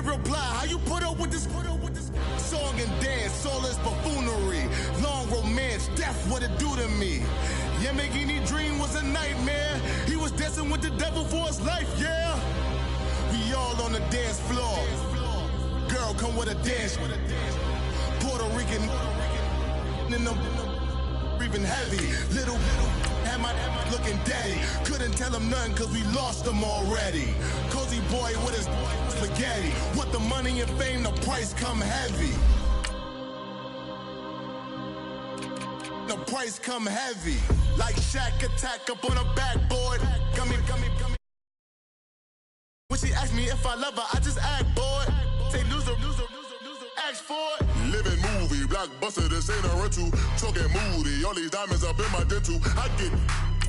reply. How you put up with this? Song and dance, all this buffoonery. Long romance, death, what it do to me? Yamagini dream was a nightmare. He was dancing with the devil for his life, yeah. We all on the dance floor. Girl, come with a dance. Puerto Rican in the breathing heavy. Little had my looking daddy. Couldn't tell him nothing cause we lost him already. Cozy boy with his spaghetti. With the money and fame, the price come heavy. The price come heavy. Like Shaq attack up on a backboard. Gummy. When she asked me if I love her, I just act bored. Say loser, ask for it. Living movie, blockbuster, this ain't a rental. Talking moody, all these diamonds up in my dental. I get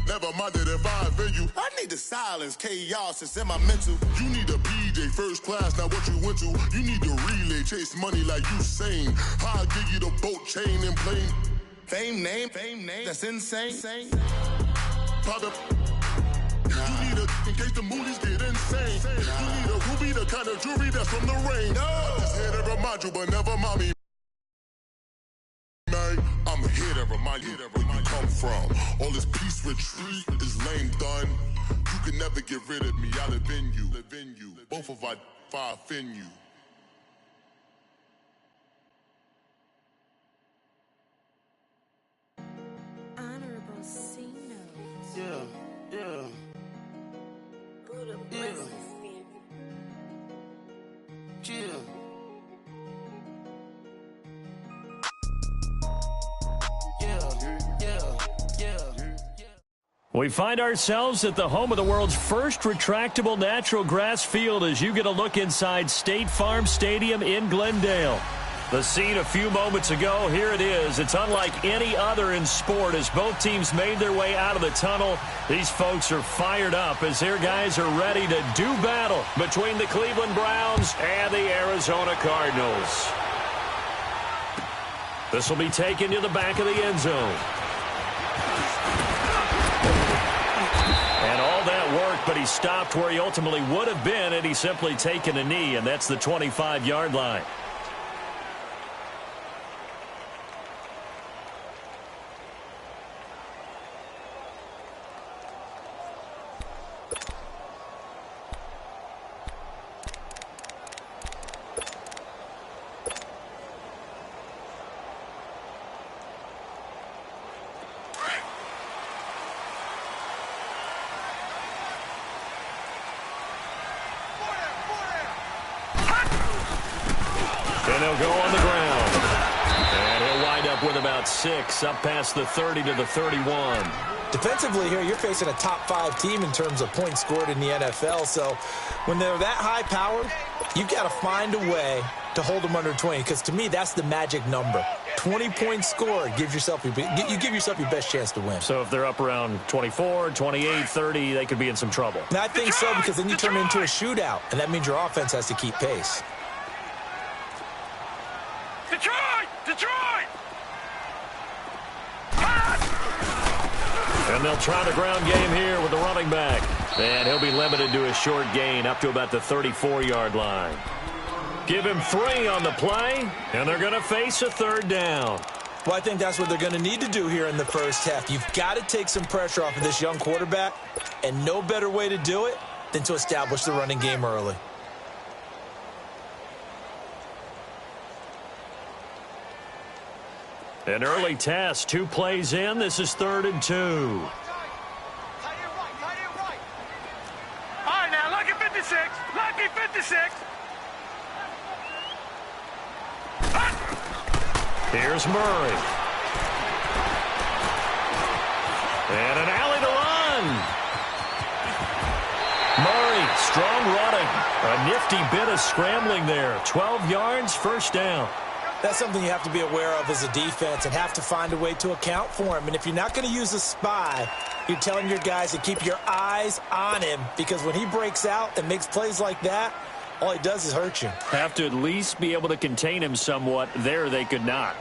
never minded if I offend you. I need the silence, chaos, it's in my mental. You need a PJ, first class, not what you went to. You need to relay, chase money like you sane. How I give you the boat, chain, and plane. Fame name, that's insane. Private. You need a in case the movies get insane. You need a ruby, the kind of jewelry that's from the rain. I'm just here to remind you, but never mind me. I'm here to remind you where you come from. All this peace retreat is lame done. You can never get rid of me. I live in you. Both of our fire fin you. Honorable C notes. Yeah. Buddha bless the spirit. We find ourselves at the home of the world's first retractable natural grass field as you get a look inside State Farm Stadium in Glendale. The scene a few moments ago, here it is. It's unlike any other in sport as both teams made their way out of the tunnel. These folks are fired up as their guys are ready to do battle between the Cleveland Browns and the Arizona Cardinals. This will be taken to the back of the end zone. And all that work, but he stopped where he ultimately would have been had he simply taken a knee, and that's the 25-yard line. And they'll go on the ground. And he'll wind up with about 6, up past the 30 to the 31. Defensively here, you're facing a top-5 team in terms of points scored in the NFL. So when they're that high-powered, you've got to find a way to hold them under 20. Because to me, that's the magic number. 20 points scored gives yourself you give yourself your best chance to win. So if they're up around 24, 28, 30, they could be in some trouble. And I think so, because then you turn it into a shootout, and that means your offense has to keep pace. Detroit! And they'll try the ground game here with the running back. And he'll be limited to a short gain up to about the 34-yard line. Give him 3 on the play, and they're going to face a 3rd down. Well, I think that's what they're going to need to do here in the first half. You've got to take some pressure off of this young quarterback, and no better way to do it than to establish the running game early. An early test, 2 plays in. This is 3rd and 2. All right, now, lucky 56. Lucky 56. Here's Murray. And an alley to run. Murray, strong running. A nifty bit of scrambling there. 12 yards, 1st down. That's something you have to be aware of as a defense and have to find a way to account for him. And if you're not going to use a spy, you're telling your guys to keep your eyes on him, because when he breaks out and makes plays like that, all he does is hurt you. Have to at least be able to contain him somewhat. There they could not.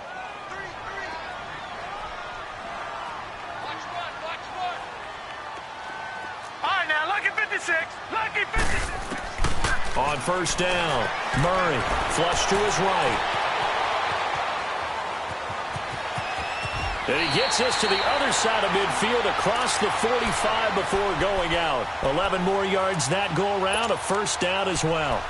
All right, now, lucky 56. Lucky 56. On first down. Murray, flush to his right. And he gets us to the other side of midfield across the 45 before going out. 11 more yards that go around, a first down as well.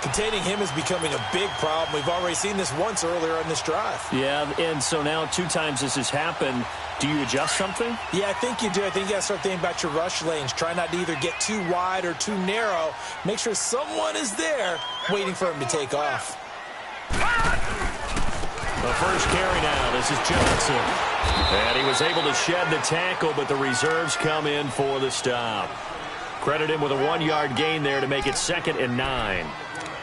Containing him is becoming a big problem. We've already seen this once earlier in this drive. Yeah, and so now 2 times this has happened. Do you adjust something? Yeah, I think you do. I think you got to start thinking about your rush lanes. Try not to either get too wide or too narrow. Make sure someone is there waiting for him to take off. The first carry now. This is Johnson. And he was able to shed the tackle, but the reserves come in for the stop. Credit him with a 1-yard gain there to make it 2nd and 9.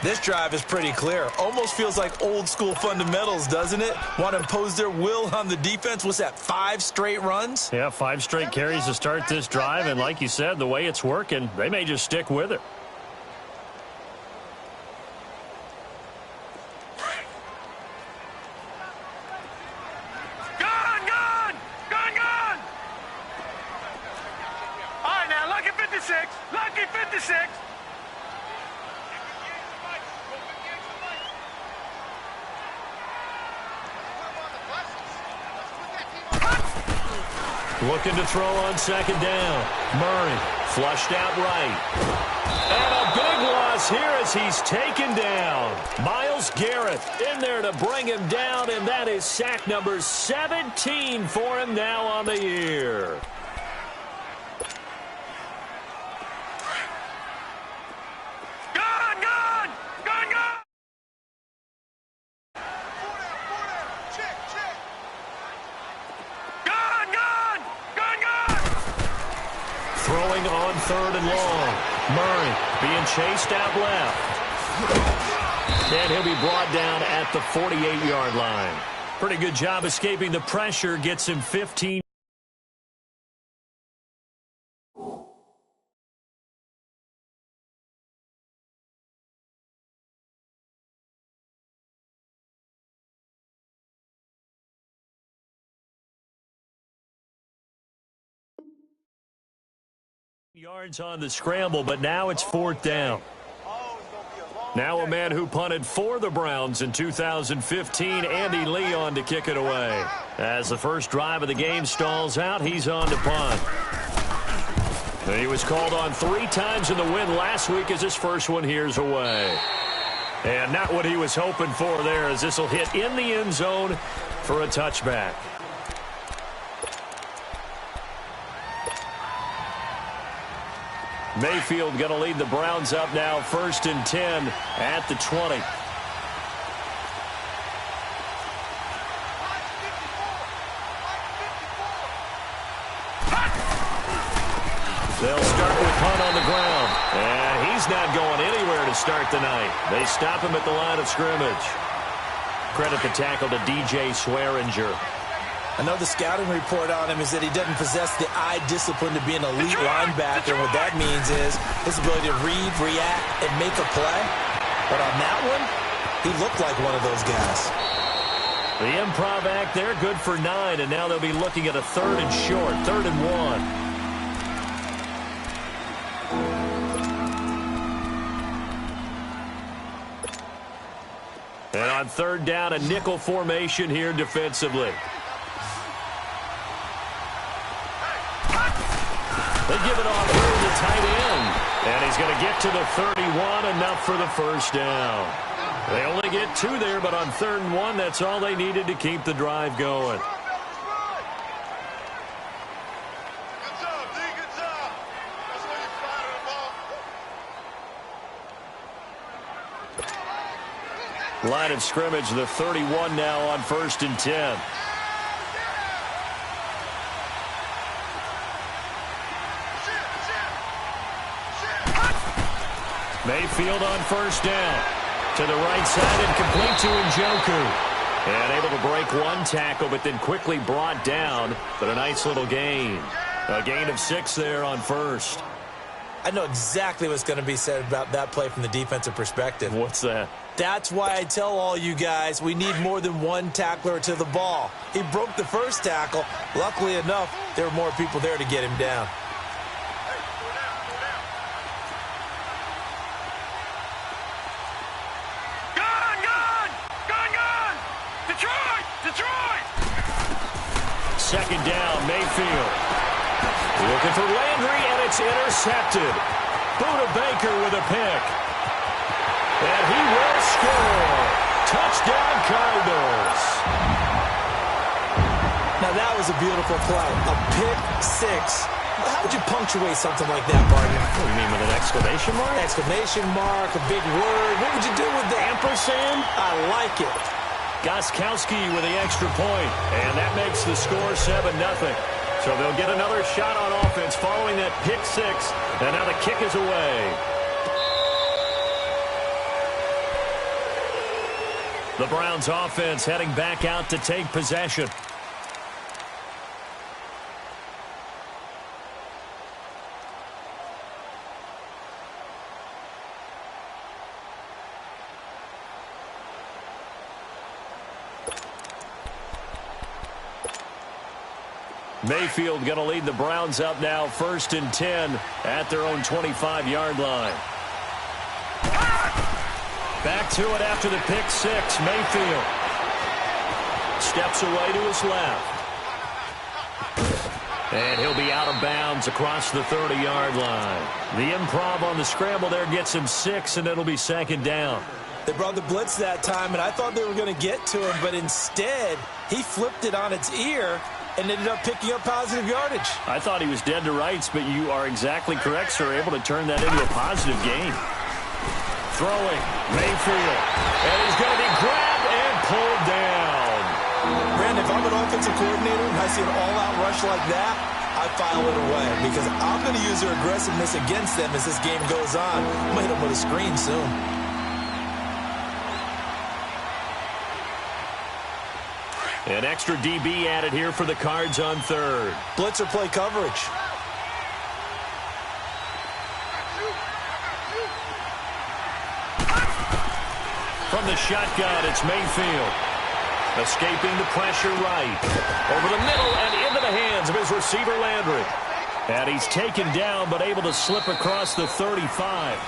This drive is pretty clear. Almost feels like old school fundamentals, doesn't it? Want to impose their will on the defense. What's that, 5 straight runs? Yeah, 5 straight carries to start this drive. And like you said, the way it's working, they may just stick with it. Gone! All right, now, lucky 56. Lucky 56. Looking to throw on 2nd down. Murray flushed out right. And a big loss here as he's taken down. Myles Garrett in there to bring him down, and that is sack number 17 for him now on the year. Throwing on 3rd and long. Murray being chased out left. And he'll be brought down at the 48-yard line. Pretty good job escaping the pressure. Gets him 15. Yards on the scramble, but now it's 4th down. Now a man who punted for the Browns in 2015, Andy Leon, to kick it away. As the first drive of the game stalls out, he's on to punt. He was called on 3 times in the win last week as his first one here's away. And not what he was hoping for there, as this will hit in the end zone for a touchback. Mayfield going to lead the Browns up now, 1st and 10 at the 20. They'll start with punt on the ground. And he's not going anywhere to start the night. They stop him at the line of scrimmage. Credit the tackle to DJ Swearinger. I know the scouting report on him is that he doesn't possess the eye discipline to be an elite linebacker. And what that means is his ability to read, react, and make a play. But on that one, he looked like one of those guys. The improv act there, good for 9. And now they'll be looking at a 3rd and short, 3rd and 1. And on 3rd down, a nickel formation here defensively. They give it off here to the tight end. And he's going to get to the 31, enough for the first down. They only get 2 there, but on 3rd and 1, that's all they needed to keep the drive going. Good job, D. Good job. That's where you fired the ball. Line of scrimmage, the 31 now on 1st and 10. Mayfield on 1st down. To the right side and complete to Njoku. And able to break 1 tackle, but then quickly brought down. But a nice little gain. A gain of 6 there on 1st. I know exactly what's going to be said about that play from the defensive perspective. What's that? That's why I tell all you guys we need more than 1 tackler to the ball. He broke the first tackle. Luckily enough, there were more people there to get him down. second down. Mayfield looking for Landry, and it's intercepted. Buda Baker with a pick. And he will score. Touchdown, Cardinals. Now, that was a beautiful play. A pick six. How would you punctuate something like that, partner? What do you mean, with an exclamation mark? Exclamation mark, a big word. What would you do with that? Ampersand? I like it. Goskowski with the extra point, and that makes the score 7-0. So they'll get another shot on offense following that pick six, and now the kick is away. The Browns offense heading back out to take possession. Mayfield going to lead the Browns up now, 1st and 10 at their own 25-yard line. Back to it after the pick six. Mayfield steps away to his left. And he'll be out of bounds across the 30-yard line. The improv on the scramble there gets him 6, and it'll be 2nd down. They brought the blitz that time, and I thought they were going to get to him, but instead he flipped it on its ear and ended up picking up positive yardage. I thought he was dead to rights, but you are exactly correct, sir. Able to turn that into a positive gain. Throwing, Mayfield. And he's going to be grabbed and pulled down. Brandon, if I'm an offensive coordinator and I see an all-out rush like that, I file it away because I'm going to use their aggressiveness against them as this game goes on. I'm going to hit them with a screen soon. An extra DB added here for the Cards on 3rd. Blitzer play coverage. From the shotgun, it's Mayfield. Escaping the pressure right. Over the middle and into the hands of his receiver, Landry. And he's taken down, but able to slip across the 35.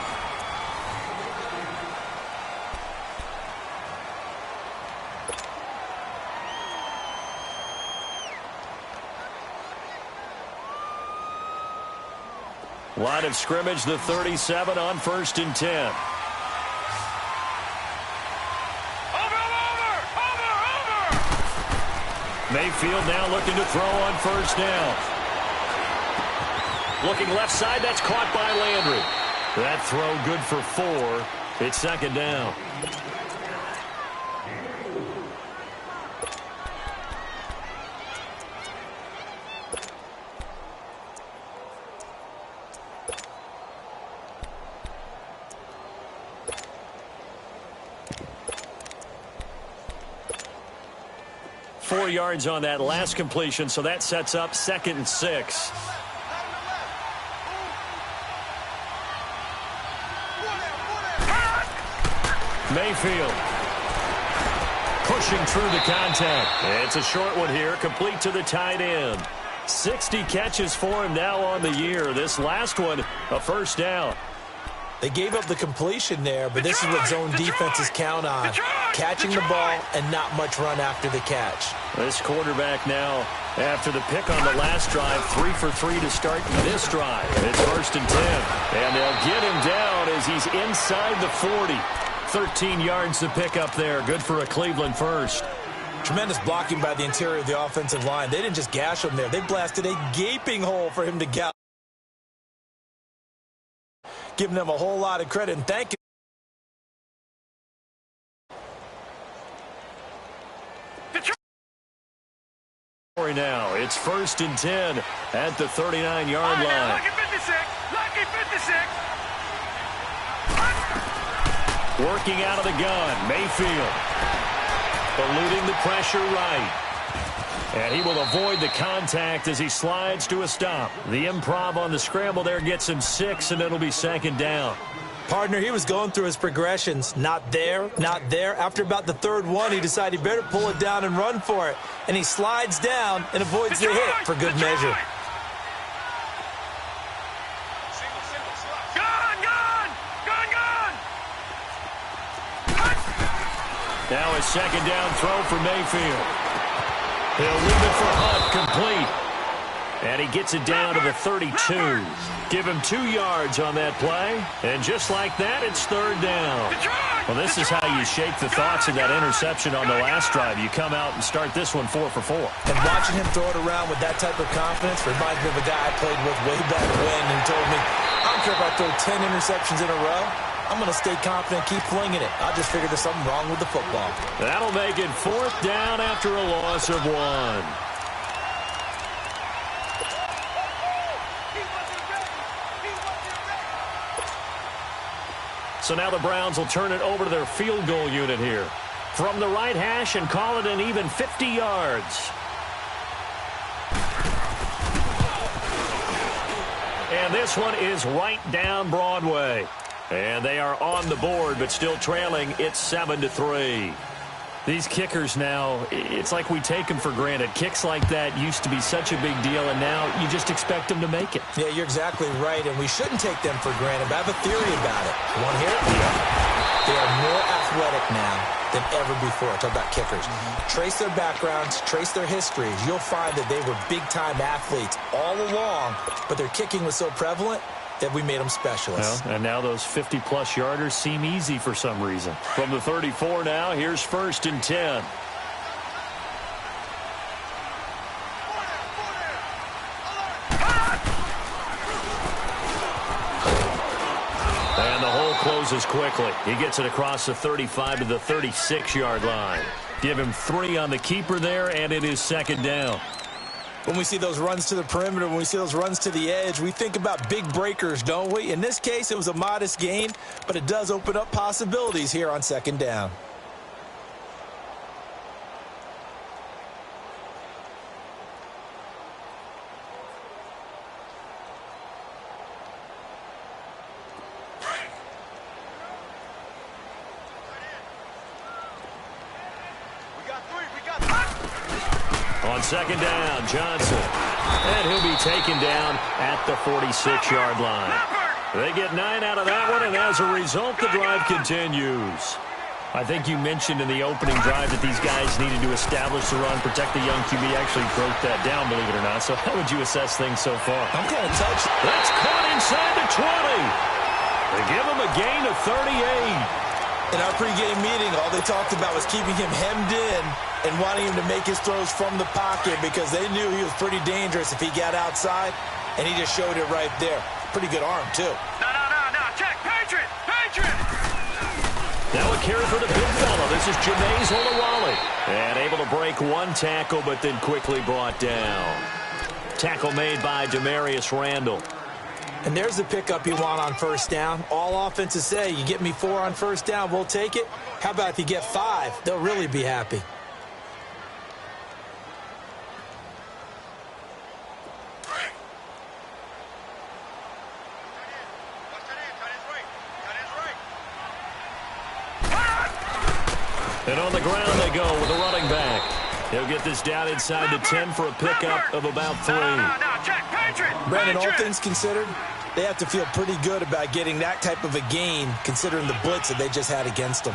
Line of scrimmage, the 37 on 1st and 10. Mayfield now looking to throw on 1st down. Looking left side, that's caught by Landry. That throw good for 4. It's 2nd down. Four yards on that last completion, so that sets up 2nd and 6. Mayfield pushing through the contact. It's a short one here, complete to the tight end. 60 catches for him now on the year. This last one, a 1st down. They gave up the completion there, but this is what zone defenses count on. Catching the ball and not much run after the catch. This quarterback now, after the pick on the last drive, 3 for 3 to start this drive. It's 1st and 10. And they'll get him down as he's inside the 40. 13 yards to pick up there. Good for a Cleveland first. Tremendous blocking by the interior of the offensive line. They didn't just gash him there. They blasted a gaping hole for him to get. Giving them a whole lot of credit and thank you. Now it's 1st and 10 at the 39-yard line. Lucky 56. Lucky 56. Working out of the gun, Mayfield. Eluding the pressure right. And he will avoid the contact as he slides to a stop. The improv on the scramble there gets him 6, and it'll be 2nd down. Partner, he was going through his progressions. Not there, not there. After about the 3rd one, he decided he better pull it down and run for it. And he slides down and avoids the hit for good measure. Now a 2nd down throw for Mayfield. He'll leave it for Hunt, complete. And he gets it down to the 32. Give him 2 yards on that play. And just like that, it's third down. Well, this is how you shake the thoughts of that interception on the last drive. You come out and start this one 4 for 4. And watching him throw it around with that type of confidence reminds me of a guy I played with way back when who told me, I don't care if I throw 10 interceptions in a row. I'm going to stay confident, keep flinging it. I just figured there's something wrong with the football. That'll make it fourth down after a loss of 1. So now the Browns will turn it over to their field goal unit here. From the right hash and call it an even 50 yards. And this one is right down Broadway. And they are on the board, but still trailing. It's 7-3. These kickers now, it's like we take them for granted. Kicks like that used to be such a big deal, and now you just expect them to make it. Yeah, you're exactly right, and we shouldn't take them for granted, but I have a theory about it. You want to hear it? Yeah. They are more athletic now than ever before. I talk about kickers. Trace their backgrounds, trace their histories. You'll find that they were big-time athletes all along, but their kicking was so prevalent that we made them specialists. Well, and now those 50-plus yarders seem easy for some reason. From the 34 now, here's 1st and 10. And the hole closes quickly. He gets it across the 35 to the 36-yard line. Give him 3 on the keeper there, and it is 2nd down. When we see those runs to the perimeter, when we see those runs to the edge, we think about big breakers, don't we? In this case, it was a modest gain, but it does open up possibilities here on 2nd down. On 2nd down, Johnson. And he'll be taken down at the 46-yard line. They get 9 out of that one, and as a result, the drive continues. I think you mentioned in the opening drive that these guys needed to establish the run, protect the young QB. Actually broke that down, believe it or not. So how would you assess things so far? I'm kind of touched. That's caught inside the 20. They give him a gain of 38. In our pregame meeting, all they talked about was keeping him hemmed in and wanting him to make his throws from the pocket because they knew he was pretty dangerous if he got outside, and he just showed it right there. Pretty good arm, too. No. Check. Patriot. Now a carry for the big fella. This is Jameis Olawale. And able to break 1 tackle, but then quickly brought down. Tackle made by Demarius Randall. And there's the pickup you want on 1st down. All offenses say, you get me 4 on 1st down, we'll take it. How about if you get 5? They'll really be happy. And on the ground they go with a running back. He'll get this down inside the 10 for a pickup of about 3. No. Check. Patriot. Brandon, all things considered, they have to feel pretty good about getting that type of a gain, considering the blitz that they just had against them.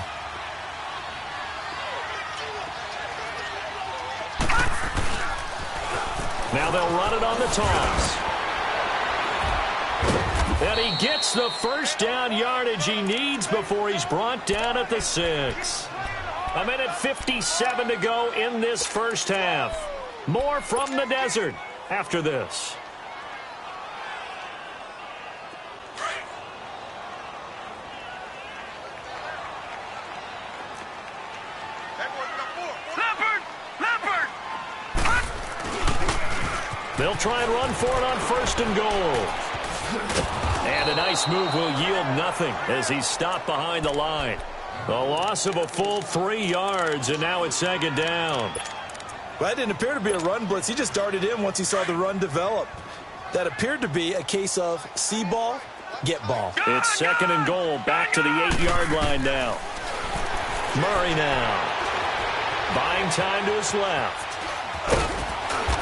Now they'll run it on the toss. And he gets the 1st down yardage he needs before he's brought down at the 6. 1:57 to go in this 1st half. More from the desert after this. They'll try and run for it on 1st and goal. And a nice move will yield nothing as he's stopped behind the line. The loss of a full 3 yards, and now it's 2nd down. Well, that didn't appear to be a run blitz. He just darted in once he saw the run develop. That appeared to be a case of see ball, get ball. It's 2nd and goal, back to the 8-yard line now. Murray now. Buying time to his left.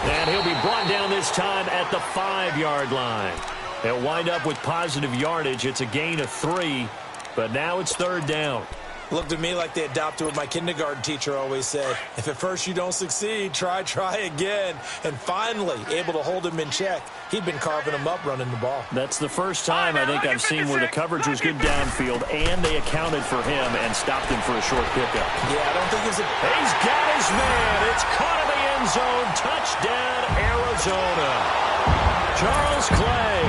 And he'll be brought down this time at the 5-yard line. They'll wind up with positive yardage. It's a gain of 3, but now it's 3rd down. Looked at me like they adopted what my kindergarten teacher always said. If at first you don't succeed, try again. And finally, able to hold him in check. He'd been carving him up running the ball. That's the first time I think I've seen where the coverage was good downfield, and they accounted for him and stopped him for a short pickup. Yeah, I don't think it was a... He's got his man. It's caught in the end zone. Touchdown, Arizona. Charles Clay,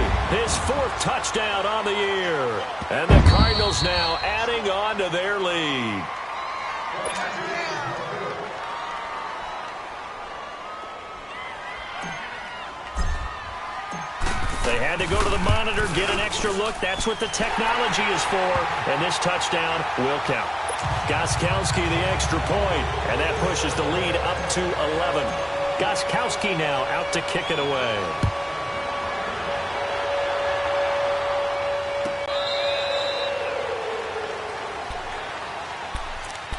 his 4th touchdown on the year. And the Cardinals now adding on to their lead. They had to go to the monitor, get an extra look. That's what the technology is for. And this touchdown will count. Gostkowski the extra point. And that pushes the lead up to 11. Gostkowski now out to kick it away.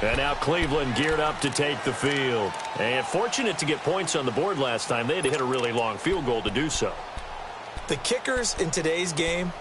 And now Cleveland geared up to take the field. And fortunate to get points on the board last time. They had to hit a really long field goal to do so. The kickers in today's game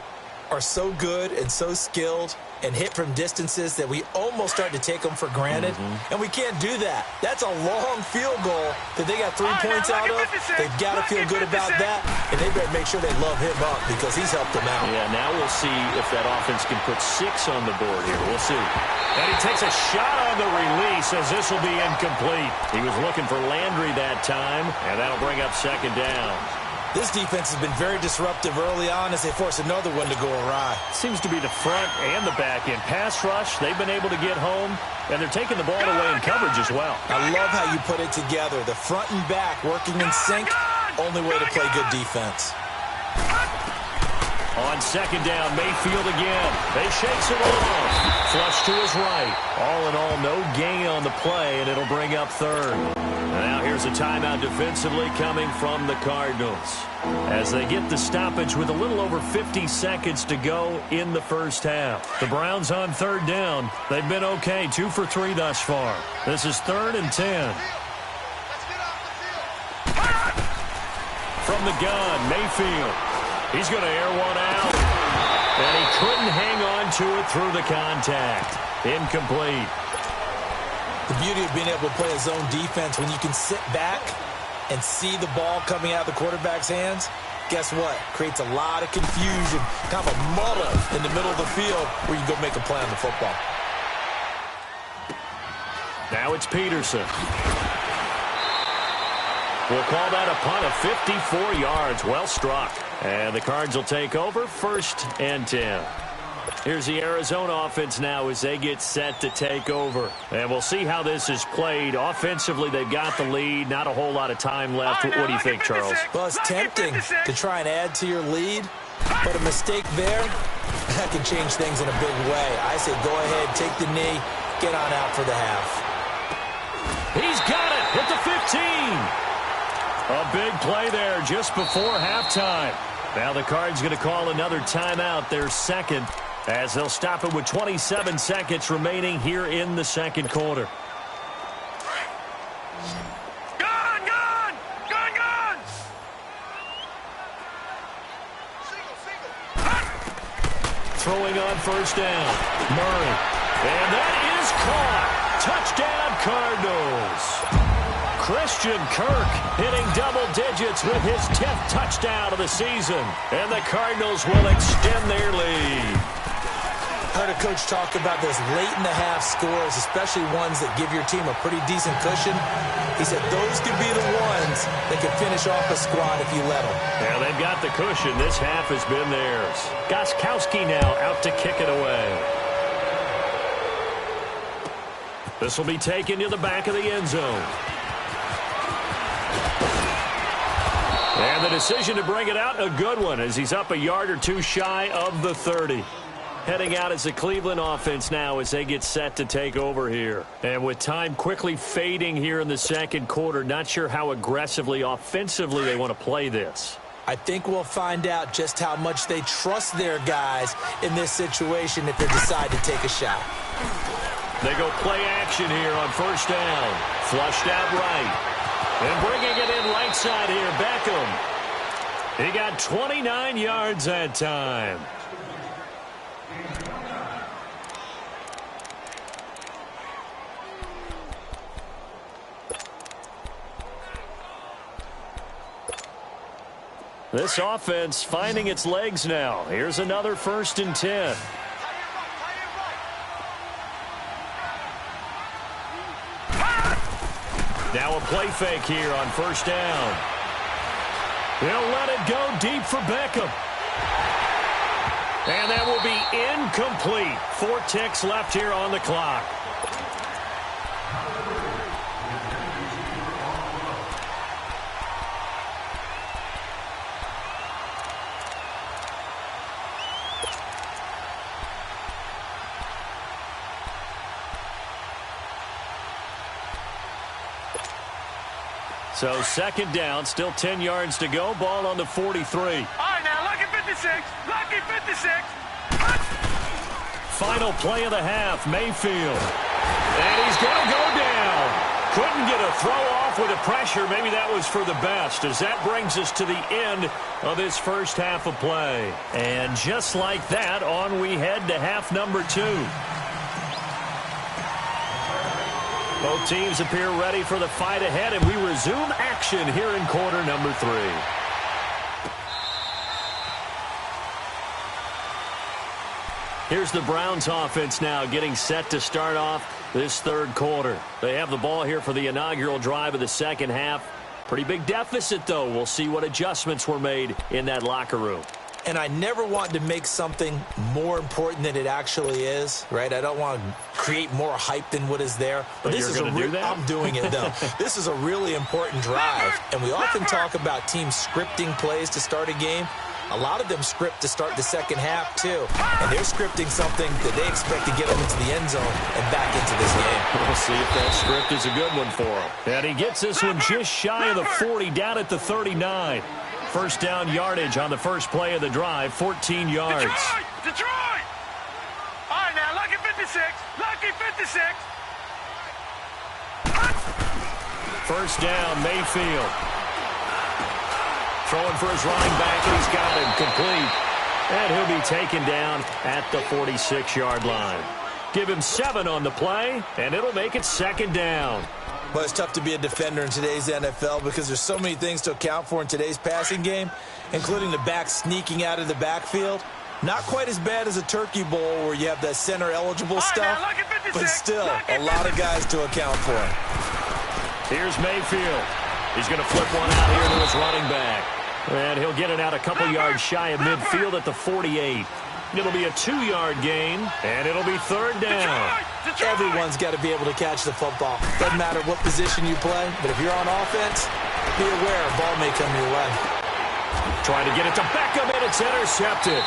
are so good and so skilled and hit from distances that we almost start to take them for granted. And we can't do that. That's a long field goal that they got 3 points out of. They've got to feel good about that, and they better make sure they love him up because he's helped them out. Yeah, now we'll see if that offense can put 6 on the board here. We'll see. And he takes a shot on the release as this will be incomplete. He was looking for Landry that time, and that'll bring up 2nd down. This defense has been very disruptive early on as they force another one to go awry. Seems to be the front and the back end. Pass rush, they've been able to get home, and they're taking the ball away in coverage as well. I love how you put it together. The front and back working in sync, only way to play good defense. On 2nd down, Mayfield again. They shakes it off. Flush to his right. All in all, no gain on the play, and it'll bring up 3rd. And now here's a timeout defensively coming from the Cardinals as they get the stoppage with a little over 50 seconds to go in the first half. The Browns on 3rd down. They've been okay, 2 for 3 thus far. This is 3rd and 10. From the gun, Mayfield. He's going to air one out. And he couldn't hang on to it through the contact. Incomplete. The beauty of being able to play a zone defense when you can sit back and see the ball coming out of the quarterback's hands, guess what? Creates a lot of confusion, kind of a muddle in the middle of the field where you can go make a play on the football. Now it's Peterson. We'll call that a punt of 54 yards. Well struck. And the Cards will take over 1st and 10. Here's the Arizona offense now as they get set to take over. And we'll see how this is played. Offensively, they've got the lead. Not a whole lot of time left. What do you think, Charles? Well, it's tempting to try and add to your lead, but a mistake there, that can change things in a big way. I say go ahead, take the knee, get on out for the half. He's got it at the 15. A big play there just before halftime. Now the Cards going to call another timeout, their 2nd, as they'll stop it with 27 seconds remaining here in the 2nd quarter. Gun! Throwing on 1st down. Murray. And that is caught. Touchdown, Cardinals. Christian Kirk hitting double digits with his 10th touchdown of the season. And the Cardinals will extend their lead. I heard a coach talk about those late-in-the-half scores, especially ones that give your team a pretty decent cushion. He said those could be the ones that can finish off a squad if you let them. Yeah, they've got the cushion. This half has been theirs. Gostkowski now out to kick it away. This will be taken to the back of the end zone. And the decision to bring it out, a good one, as he's up a yard or 2 shy of the 30. Heading out as the Cleveland offense now as they get set to take over here. And with time quickly fading here in the 2nd quarter, not sure how aggressively, offensively they want to play this. I think we'll find out just how much they trust their guys in this situation if they decide to take a shot. They go play action here on 1st down. Flushed out right. And bringing it in right side here, Beckham. He got 29 yards that time. This offense finding its legs now. Here's another 1st and 10. Now a play fake here on 1st down. He'll let it go deep for Beckham. And that will be incomplete. 4 ticks left here on the clock. So 2nd down, still 10 yards to go. Ball on the 43. All right, now, lucky 56. Lucky 56. Final play of the half, Mayfield. And he's going to go down. Couldn't get a throw off with the pressure. Maybe that was for the best, as that brings us to the end of this first half of play. And just like that, on we head to half number 2. Both teams appear ready for the fight ahead, and we resume action here in quarter number 3. Here's the Browns offense now getting set to start off this 3rd quarter. They have the ball here for the inaugural drive of the 2nd half. Pretty big deficit, though. We'll see what adjustments were made in that locker room. And I never want to make something more important than it actually is, right? I don't want to create more hype than what is there. But this is I'm doing it, though. This is a really important drive. And we often talk about teams scripting plays to start a game. A lot of them script to start the 2nd half, too. And they're scripting something that they expect to get them into the end zone and back into this game. We'll see if that script is a good one for him. And he gets this one just shy of the 40, down at the 39. 1st down yardage on the first play of the drive, 14 yards. Detroit! All right, now, lucky 56. Lucky 56. 1st down, Mayfield. Throwing for his running back, and he's got him complete. And he'll be taken down at the 46-yard line. Give him 7 on the play, and it'll make it 2nd down. Well, it's tough to be a defender in today's NFL because there's so many things to account for in today's passing game, including the back sneaking out of the backfield. Not quite as bad as a turkey bowl where you have that center-eligible stuff, but still a lot of guys to account for. Here's Mayfield. He's going to flip one out here to his running back. And he'll get it out a couple yards shy of midfield at the 48. It'll be a 2-yard gain, and it'll be 3rd down. Everyone's got to be able to catch the football. Doesn't matter what position you play, but if you're on offense, be aware a ball may come your way. Trying to get it to Beckham, and it's intercepted.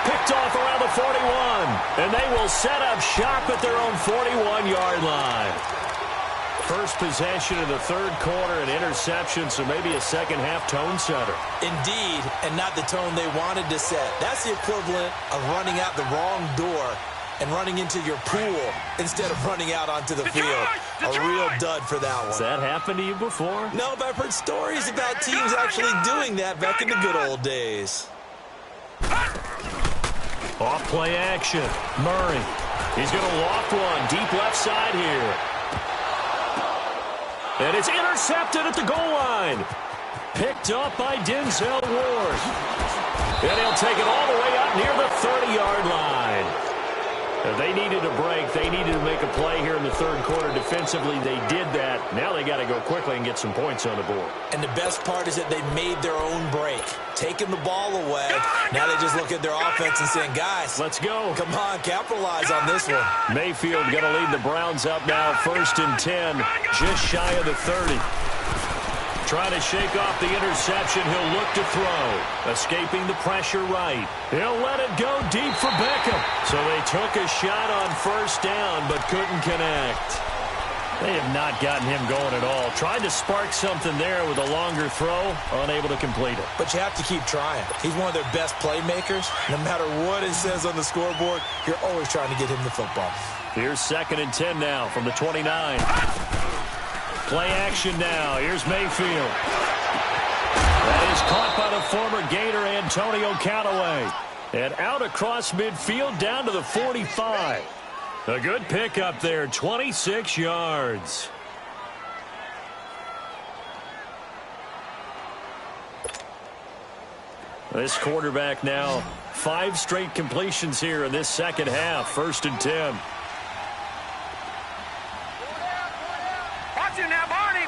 Picked off around the 41, and they will set up shop at their own 41-yard line. First possession of the 3rd quarter, an interception, so maybe a 2nd half tone setter. Indeed, and not the tone they wanted to set. That's the equivalent of running out the wrong door and running into your pool instead of running out onto the field. A real dud for that one. Has that happened to you before? No, but I've heard stories about teams actually doing that back in the good old days. Off play action. Murray. He's going to loft one deep left side here. And it's intercepted at the goal line. Picked up by Denzel Ward. And he'll take it all the way up near the 30-yard line. They needed a break. They needed to make a play here in the 3rd quarter. Defensively, they did that. Now they got to go quickly and get some points on the board. And the best part is that they made their own break. Taking the ball away. Now they just look at their offense and saying, guys, let's go. Come on, capitalize on this one. Mayfield going to lead the Browns up now. 1st and 10, just shy of the 30. Trying to shake off the interception. He'll look to throw. Escaping the pressure right. He'll let it go deep for Beckham. So they took a shot on 1st down, but couldn't connect. They have not gotten him going at all. Tried to spark something there with a longer throw. Unable to complete it. But you have to keep trying. He's one of their best playmakers. No matter what it says on the scoreboard, you're always trying to get him the football. Here's 2nd and 10 now from the 29. Play action now. Here's Mayfield. That is caught by the former Gator Antonio Callaway. And out across midfield down to the 45. A good pickup there, 26 yards. This quarterback now 5 straight completions here in this second half. 1st and 10. Watch him now, Barney.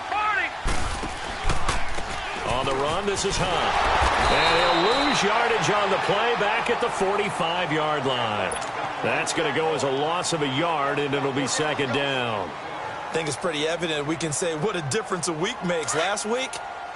On the run, this is Hunt. And he'll lose yardage on the play back at the 45-yard line. That's going to go as a loss of a yard, and it'll be 2nd down. I think it's pretty evident. We can say what a difference a week makes. Last week,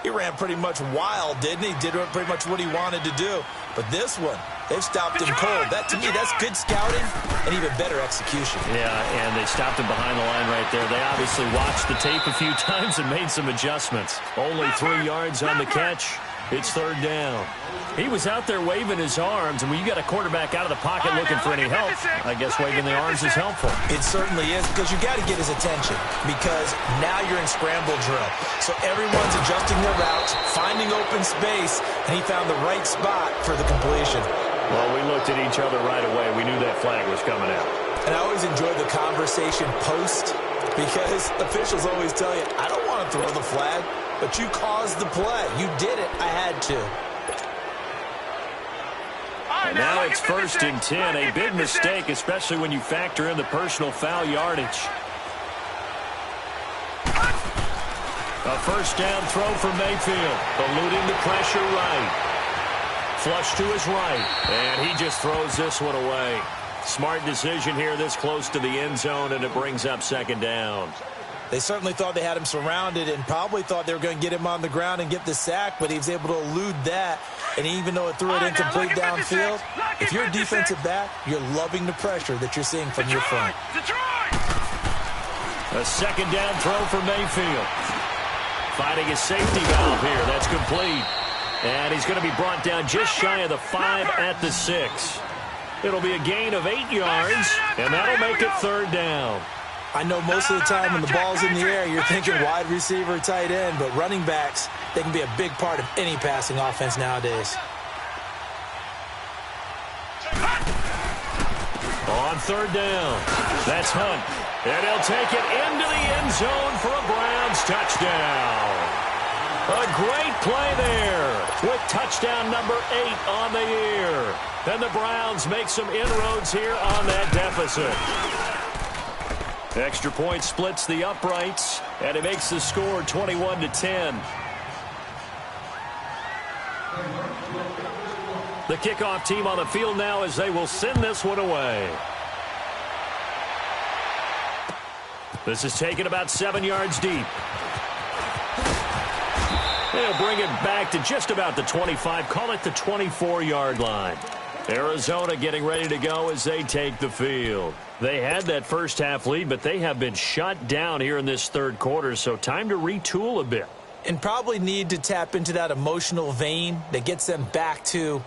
he ran pretty much wild, didn't he? Did pretty much what he wanted to do. But this one, they've stopped him cold. That, to me, that's good scouting and even better execution. Yeah, and they stopped him behind the line right there. They obviously watched the tape a few times and made some adjustments. Only 3 yards on the catch. It's 3rd down. He was out there waving his arms, and when you got a quarterback out of the pocket looking for any help, I guess waving the arms is helpful. It certainly is, because you got to get his attention, because now you're in scramble drill. So everyone's adjusting their routes, finding open space, and he found the right spot for the completion. Well, we looked at each other right away. We knew that flag was coming out. And I always enjoy the conversation post, because officials always tell you, I don't want to throw the flag, but you caused the play. You did it. I had to. And now it's 1st and 10. A big mistake, especially when you factor in the personal foul yardage. A 1st down throw for Mayfield. Eluding the pressure right. Flush to his right. And he just throws this one away. Smart decision here this close to the end zone, and it brings up 2nd down. They certainly thought they had him surrounded and probably thought they were going to get him on the ground and get the sack, but he was able to elude that. And even though it threw it incomplete downfield, if you're a defensive back, you're loving the pressure that you're seeing from your front. A 2nd down throw for Mayfield. Finding his safety valve here. That's complete. And he's going to be brought down just shy of the 5 at the 6. It'll be a gain of 8 yards, and that'll make it 3rd down. I know most of the time when the ball's in the air, you're thinking wide receiver, tight end, but running backs, they can be a big part of any passing offense nowadays. On 3rd down, that's Hunt. And he'll take it into the end zone for a Browns touchdown. A great play there with touchdown number 8 on the year. And the Browns make some inroads here on that deficit. Extra point splits the uprights, and it makes the score 21-10. The kickoff team on the field now as they will send this one away. This is taken about 7 yards deep. They'll bring it back to just about the 25, call it the 24-yard line. Arizona getting ready to go as they take the field. They had that first half lead, but they have been shut down here in this 3rd quarter, so time to retool a bit. And probably need to tap into that emotional vein that gets them back to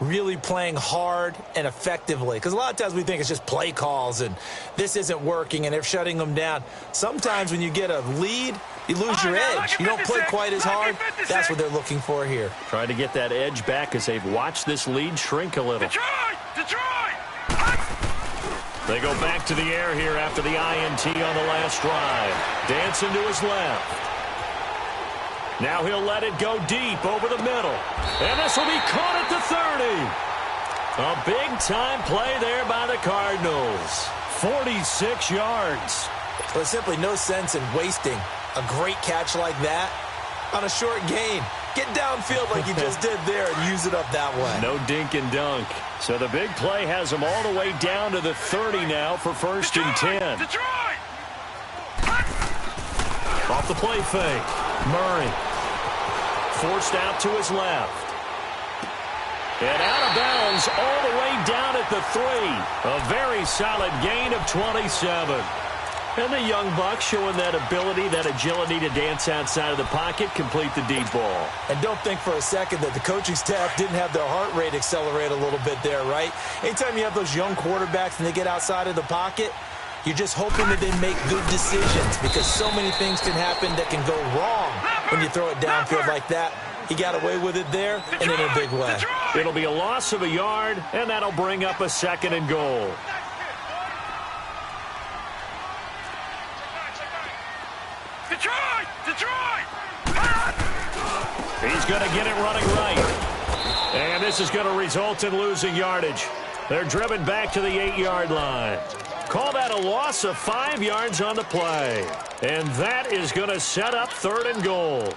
really playing hard and effectively. Because a lot of times we think it's just play calls and this isn't working and they're shutting them down. Sometimes when you get a lead, you lose your edge. You don't play quite as hard. That's what they're looking for here. Trying to get that edge back as they've watched this lead shrink a little. Detroit! They go back to the air here after the INT on the last drive. Dancing to his left. Now he'll let it go deep over the middle. And this will be caught at the 30. A big-time play there by the Cardinals. 46 yards. Well, there's simply no sense in wasting a great catch like that on a short gain. Get downfield like you just did there and use it up that way. No dink and dunk. So the big play has them all the way down to the 30 now for 1st and 10. Detroit! Off the play fake. Murray. Forced out to his left. And out of bounds all the way down at the 3. A very solid gain of 27. And the young buck showing that ability, that agility to dance outside of the pocket, complete the deep ball. And don't think for a second that the coaching staff didn't have their heart rate accelerate a little bit there, right? Anytime you have those young quarterbacks and they get outside of the pocket, you're just hoping that they make good decisions because so many things can happen that can go wrong when you throw it downfield like that. He got away with it there and in a big way. It'll be a loss of a yard, and that'll bring up a 2nd and goal. Detroit! He's going to get it running right. And this is going to result in losing yardage. They're driven back to the 8-yard line. Call that a loss of 5 yards on the play. And that is going to set up 3rd and goal.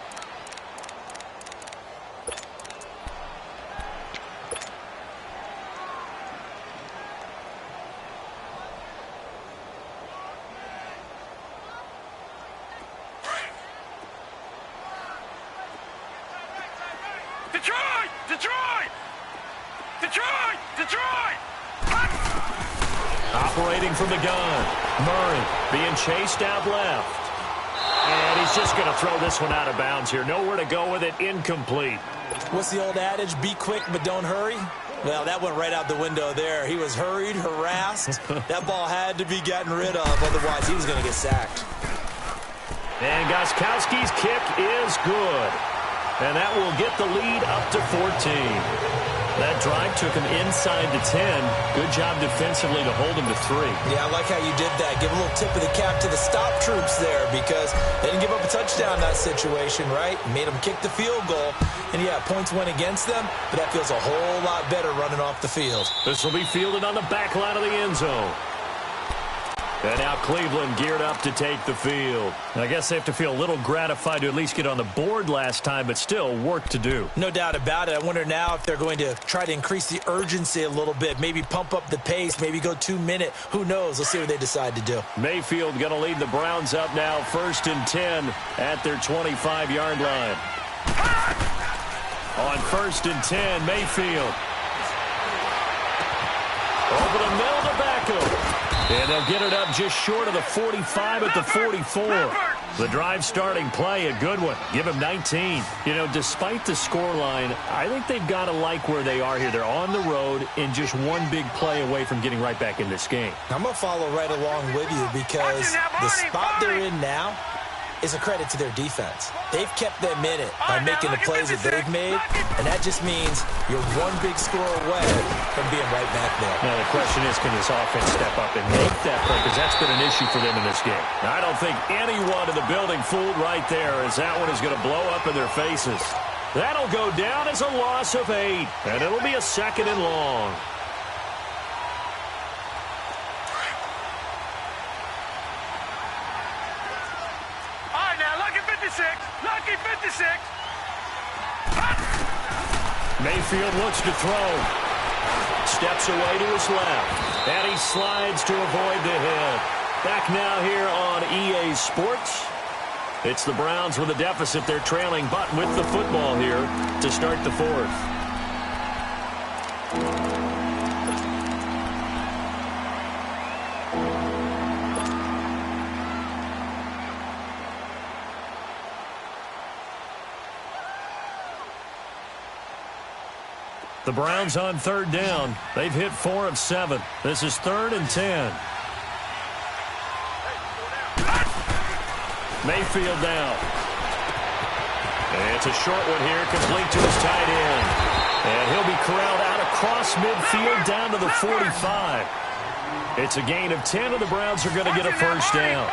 Detroit! Detroit! Detroit! Detroit! Operating from the gun. Murray being chased out left. And he's just going to throw this one out of bounds here. Nowhere to go with it. Incomplete. What's the old adage? Be quick, but don't hurry. Well, that went right out the window there. He was hurried, harassed. That ball had to be gotten rid of. Otherwise, he was going to get sacked. And Gostkowski's kick is good. And that will get the lead up to 14. That drive took him inside the 10. Good job defensively to hold him to 3. Yeah, I like how you did that. Give a little tip of the cap to the stop troops there because they didn't give up a touchdown in that situation, right? Made them kick the field goal. And, yeah, points went against them, but that feels a whole lot better running off the field. This will be fielded on the back line of the end zone. And now Cleveland geared up to take the field. I guess they have to feel a little gratified to at least get on the board last time, but still work to do. No doubt about it. I wonder now if they're going to try to increase the urgency a little bit, maybe pump up the pace, maybe go 2-minute. Who knows? Let's see what they decide to do. Mayfield going to lead the Browns up now, 1st and 10 at their 25-yard line. On 1st and 10, Mayfield. Over the middle to Beckham. And they'll get it up just short of the 45 at the 44. The drive starting play, a good one. Give him 19. You know, despite the scoreline, I think they've got to like where they are here. They're on the road and just one big play away from getting right back in this game. I'm going to follow right along with you because the spot they're in now is a credit to their defense. They've kept them in it by making the plays that they've made, and that just means you're one big score away from being right back there. Now, the question is, can this offense step up and make that play? Because that's been an issue for them in this game. Now, I don't think anyone in the building fooled right there as that one is going to blow up in their faces. That'll go down as a loss of 8, and it'll be a 2nd and long. Lucky 56. Mayfield looks to throw. Steps away to his left. And he slides to avoid the hit. Back now here on EA Sports. It's the Browns with a deficit. They're trailing, but with the football here to start the 4th. The Browns on 3rd down. They've hit 4 of 7. This is 3rd and 10. Mayfield now. And it's a short one here, complete to his tight end. And he'll be corralled out across midfield down to the 45. It's a gain of 10, and the Browns are going to get a 1st down.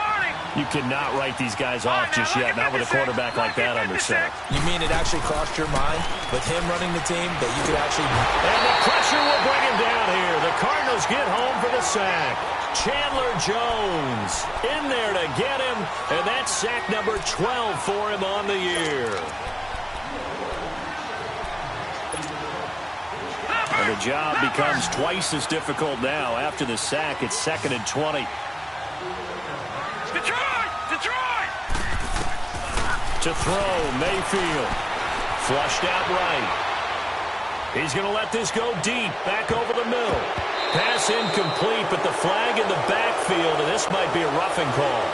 You cannot write these guys off just yet, not with a quarterback like that under center. You mean it actually crossed your mind with him running the team that you could actually... And the pressure will bring him down here. The Cardinals get home for the sack. Chandler Jones in there to get him, and that's sack number 12 for him on the year. And the job becomes twice as difficult now. After the sack, it's 2nd and 20. Detroit! To throw, Mayfield. Flushed out right. He's going to let this go deep, back over the middle. Pass incomplete, but the flag in the backfield, and this might be a roughing call.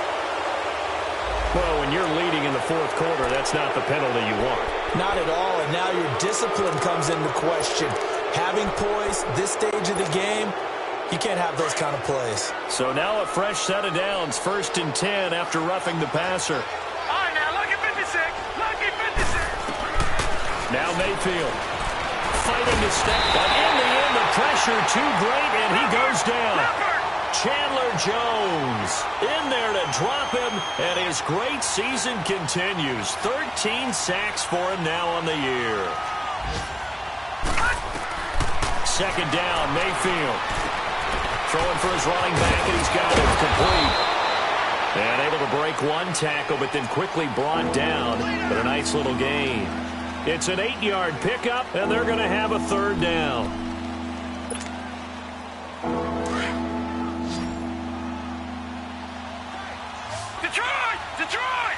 Well, when you're leading in the 4th quarter, that's not the penalty you want. Not at all, and now your discipline comes into question. Having poise this stage of the game, you can't have those kind of plays. So now a fresh set of downs, 1st and 10 after roughing the passer. All right, now, lucky 56. Lucky 56. Now Mayfield fighting to step, but in the end, the pressure too great, and he goes down. Chandler Jones in there to drop him, and his great season continues. 13 sacks for him now on the year. second down. Mayfield throwing for his running back, and he's got it complete. And able to break one tackle, but then quickly brought down. But a nice little gain. It's an 8-yard pickup, and they're going to have a third down. Detroit! Detroit!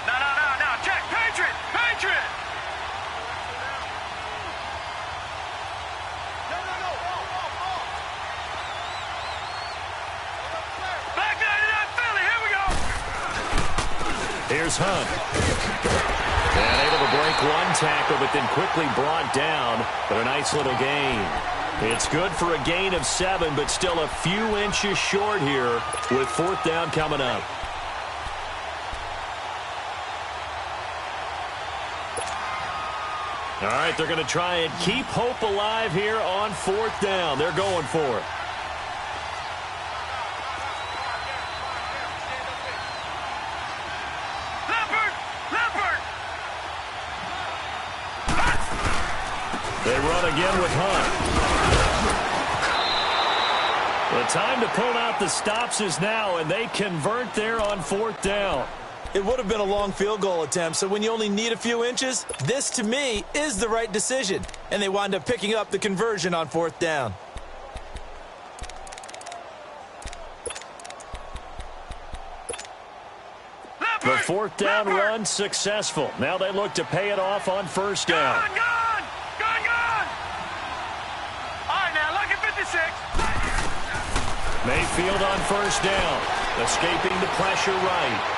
No. Check. Patriot! Back 99 Philly, here we go! Here's Hunt. And able to break one tackle, but then quickly brought down. But a nice little gain. It's good for a gain of 7, but still a few inches short here with fourth down coming up. All right, they're going to try and keep hope alive here on fourth down. They're going for it. Leopard! They run again with Hunt. The time to pull out the stops is now, and they convert there on fourth down. It would have been a long field goal attempt, so when you only need a few inches, this, to me, is the right decision. And they wind up picking up the conversion on fourth down. The fourth down run successful. Now they look to pay it off on first down. Gone! All right, now, lucky 56. Mayfield on first down. Escaping the pressure right.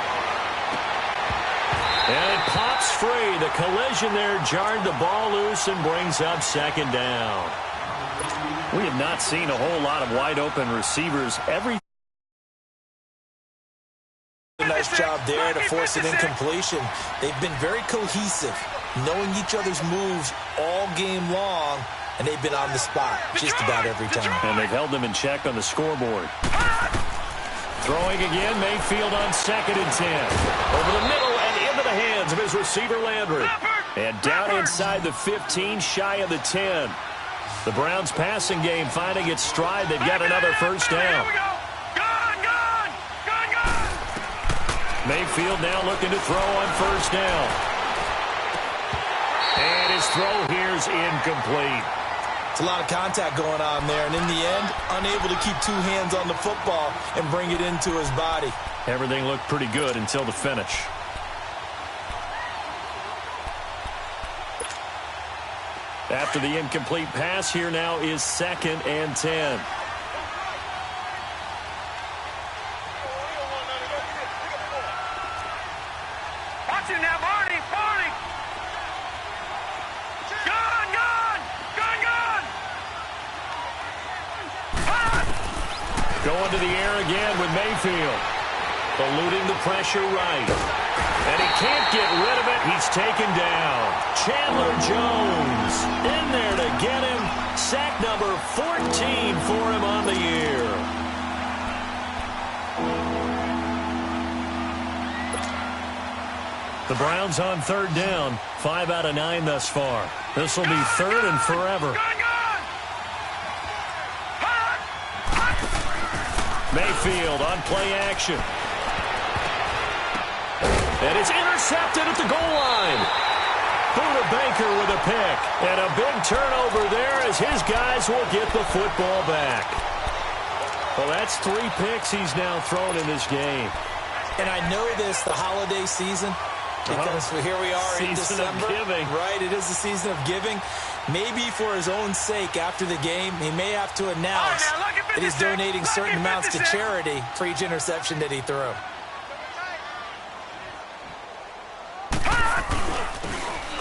And it pops free. The collision there jarred the ball loose and brings up second down. We have not seen a whole lot of wide-open receivers. Nice job there to force an incompletion. They've been very cohesive, knowing each other's moves all game long, and they've been on the spot just about every time. And they've held them in check on the scoreboard. Throwing again, Mayfield on 2nd and 10. Over the middle and into the hands of his receiver, Landry. And down inside the 15, shy of the 10. The Browns' passing game finding its stride. They've got another first down. Gone! Mayfield now looking to throw on first down. And his throw here's incomplete. It's a lot of contact going on there, and in the end, unable to keep two hands on the football and bring it into his body. Everything looked pretty good until the finish. After the incomplete pass, here now is 2nd and 10. Watch it now, Barney! Going to the air again with Mayfield. Eluding the pressure right. And he can't get rid of it. He's taken down. Chandler Jones in there to get him. Sack number 14 for him on the year. The Browns on 3rd down. 5 out of 9 thus far. This will be 3rd and forever. Mayfield on play action. And it's intercepted at the goal line. Buda Baker with a pick. And a big turnover there as his guys will get the football back. Well, that's 3 picks he's now thrown in this game. And I know this, the holiday season, because here we are in December. Season of giving. Right, it is the season of giving. Maybe for his own sake after the game, he may have to announce that he's donating certain amounts to charity for each interception that he threw.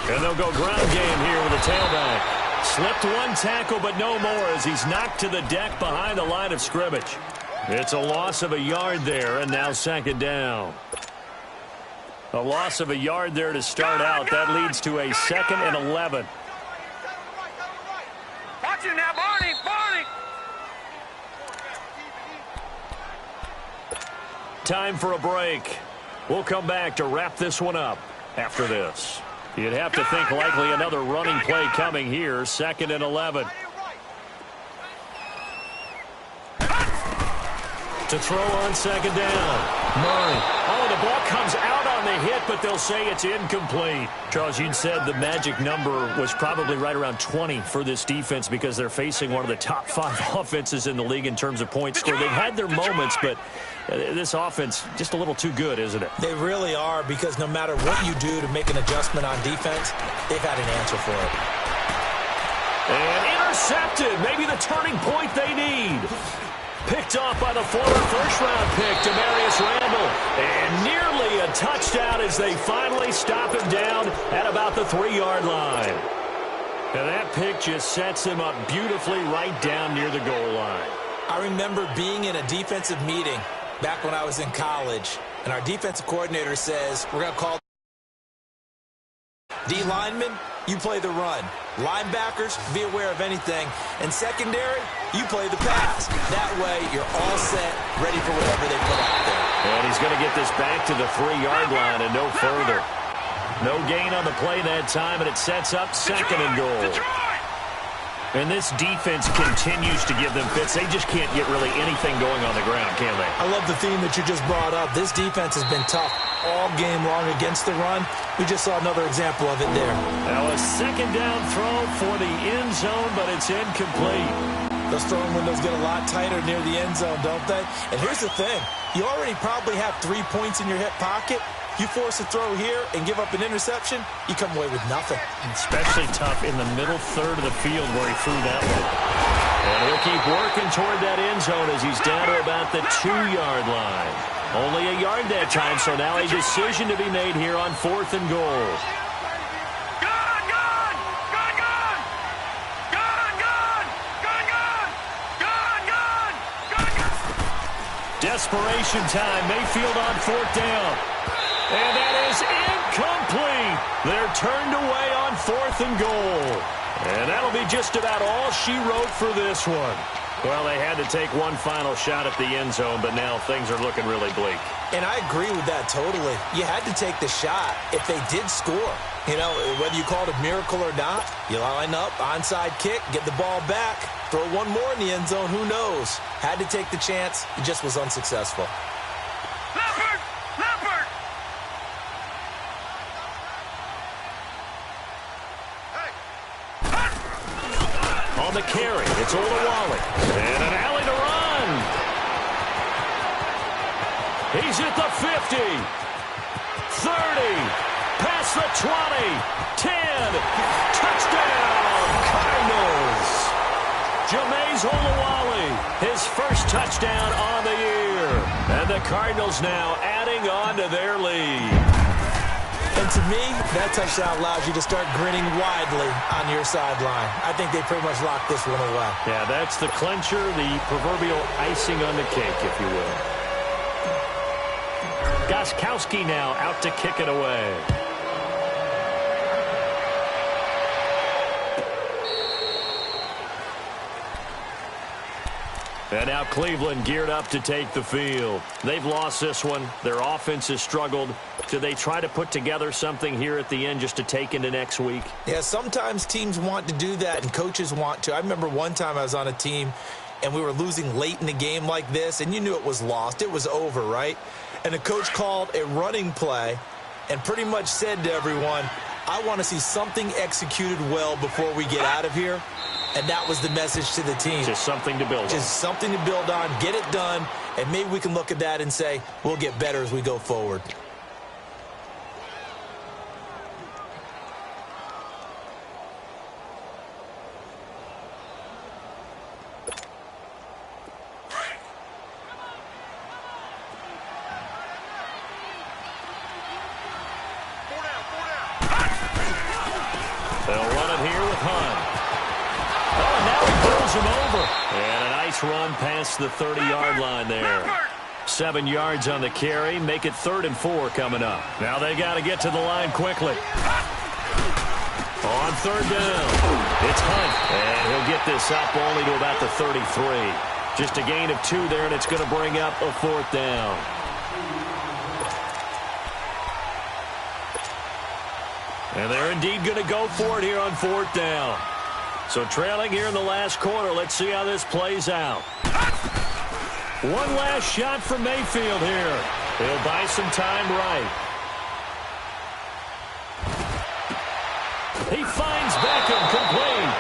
And they'll go ground game here with a tailback. Slipped one tackle, but no more as he's knocked to the deck behind the line of scrimmage. It's a loss of a yard there, and now 2nd down. A loss of a yard there to start out. That leads to a 2nd and 11. Watch it now, Barney! Time for a break. We'll come back to wrap this one up after this. You'd have to think likely another running play coming here. 2nd and 11. To throw on second down. Murray. Oh, the ball comes out on the hit, but they'll say it's incomplete. Charles, you said the magic number was probably right around 20 for this defense because they're facing one of the top 5 offenses in the league in terms of points scored. They've had their moments, but this offense just a little too good, isn't it? They really are, because no matter what you do to make an adjustment on defense, they've had an answer for it. And intercepted. Maybe the turning point they need. Picked off by the former first-round pick, Demarius Randall. And nearly a touchdown as they finally stop him down at about the 3-yard line. And that pick just sets him up beautifully right down near the goal line. I remember being in a defensive meeting back when I was in college, and our defensive coordinator says, we're going to call D linemen, you play the run. Linebackers, be aware of anything. And secondary, you play the pass. That way, you're all set, ready for whatever they put out there. And he's going to get this back to the 3-yard line and no further. No gain on the play that time, and it sets up second and goal. And this defense continues to give them fits. They just can't get really anything going on the ground, can they? I love the theme that you just brought up. This defense has been tough all game long against the run. We just saw another example of it there. Now a second down throw for the end zone, but it's incomplete. Those throwing windows get a lot tighter near the end zone, don't they? And here's the thing. You already probably have 3 points in your hip pocket. You force a throw here and give up an interception, you come away with nothing. Especially tough in the middle third of the field where he threw that one. And he'll keep working toward that end zone as he's down to about the 2-yard line. Only a yard that time, so now a decision to be made here on 4th and goal. Desperation time. Mayfield on 4th down. And that is incomplete. They're turned away on 4th and goal. And that'll be just about all she wrote for this one. Well, they had to take one final shot at the end zone, but now things are looking really bleak. And I agree with that totally. You had to take the shot if they did score. You know, whether you call it a miracle or not, you line up, onside kick, get the ball back, throw one more in the end zone, who knows? Had to take the chance. It just was unsuccessful. On the carry, it's Olawale. And an alley to run. He's at the 50. 30. Past the 20. 10. Touchdown, Cardinals. Jameis Olawale, his first touchdown on the year. And the Cardinals now adding on to their lead. And to me, that touchdown allows you to start grinning widely on your sideline. I think they pretty much locked this one away. Yeah, that's the clincher, the proverbial icing on the cake, if you will. Gostkowski now out to kick it away. And now Cleveland geared up to take the field. They've lost this one. Their offense has struggled. Do they try to put together something here at the end just to take into next week? Yeah, sometimes teams want to do that and coaches want to. I remember one time I was on a team and we were losing late in the game like this, and you knew it was lost. It was over, right? And the coach called a running play and pretty much said to everyone, I want to see something executed well before we get out of here. And that was the message to the team. Just something to build on. Just something to build on, get it done, and maybe we can look at that and say, we'll get better as we go forward. They'll run it here with Hunt. Oh, and now he pulls him over. And a nice run past the 30-yard line there. 7 yards on the carry. Make it 3rd and 4 coming up. Now they got to get to the line quickly. On 3rd down, it's Hunt. And he'll get this up only to about the 33. Just a gain of 2 there, and it's going to bring up a 4th down. And they're indeed going to go for it here on 4th down. So trailing here in the last quarter. Let's see how this plays out. One last shot from Mayfield here. He'll buy some time right. He finds Beckham complete.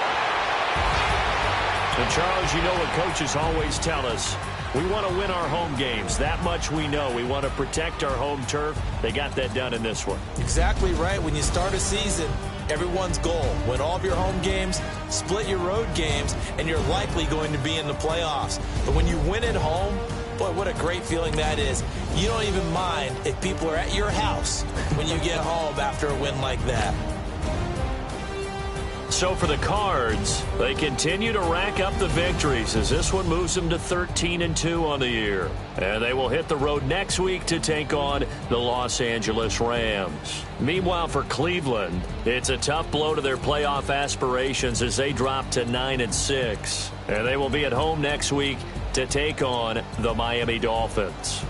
And Charles, you know what coaches always tell us. We want to win our home games. That much we know. We want to protect our home turf. They got that done in this one. Exactly right. When you start a season, everyone's goal: win all of your home games, split your road games, and you're likely going to be in the playoffs. But when you win at home, boy, what a great feeling that is. You don't even mind if people are at your house when you get home after a win like that. So for the Cards, they continue to rack up the victories as this one moves them to 13-2 on the year. And they will hit the road next week to take on the Los Angeles Rams. Meanwhile, for Cleveland, it's a tough blow to their playoff aspirations as they drop to 9-6. And they will be at home next week to take on the Miami Dolphins.